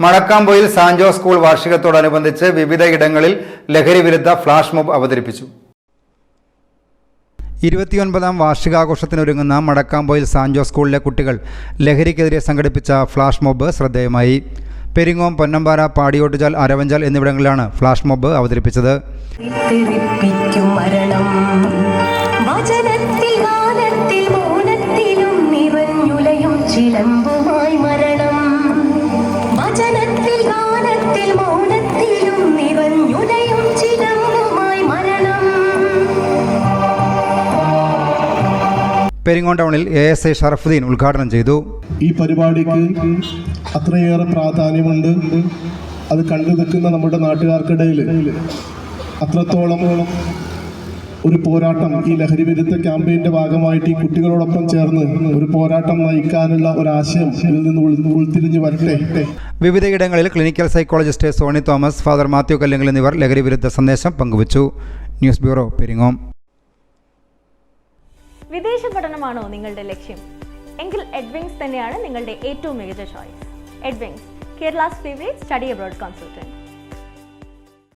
മടക്കാംപൊയിൽ Sancho school വാർഷികത്തോടനുബന്ധിച്ച് വിവിധ ഇടങ്ങളിൽ ലഹരി വിരുദ്ധ ഫ്ലാഷ് മോബ് അവതരിപ്പിച്ചു. 29ാം വാർഷികാഘോഷത്തിനൊരുങ്ങുന്ന മടക്കാംപൊയിൽ സാൻജോ സ്കൂളിലെ കുട്ടികൾ ലഹരിക്കെതിരെ സംഘടിപ്പിച്ച ഫ്ലാഷ് മോബ് ശ്രദ്ധേയമായി. പെരിങ്ങോം, പൊന്നമ്പാറ, പാടിയോട്ടുചാൽ, അരവഞ്ചാൽ എന്നിവിടങ്ങളിലാണ് ഫ്ലാഷ് മോബ് അവതരിപ്പിച്ചത്. പെരിങ്ങോം ടൗണിൽ ASI ഷറഫുദ്ദീൻ ഉദ്ഘാടനം ചെയ്തു. ഈ പരിപാടിക്ക് അത്രയേറെ പ്രാധാന്യമുണ്ട്. അത് കണ്ടു നിൽക്കുന്ന നമ്മുടെ നാട്ടുകാർക്കിടയിൽ അത്രത്തോളം ഒരു പോരാട്ടം ഈ ലഹരി വിരുദ്ധ ക്യാമ്പയിൻ്റെ ഭാഗമായിട്ട് ഈ കുട്ടികളോടൊപ്പം ചേർന്ന് ഒരു പോരാട്ടം നയിക്കാനുള്ള ഒരാശയം ഇതിൽ നിന്ന് ഉൾത്തിരിഞ്ഞു വരട്ടെ. വിവിധയിടങ്ങളിൽ clinical psychologist Soni Thomas, father Mathew Kallinkal എന്നിവർ ലഹരി വിരുദ്ധ സന്ദേശം പങ്കുവച്ചു. News bureau, Peringome. വിദേശ പഠനമാണോ നിങ്ങളുടെ ലക്ഷ്യം? എങ്കിൽ എഡ്വിങ്സ് തന്നെയാണ് നിങ്ങളുടെ ഏറ്റവും മികച്ച choice. Edwings, Kerala's favourite study abroad consultant.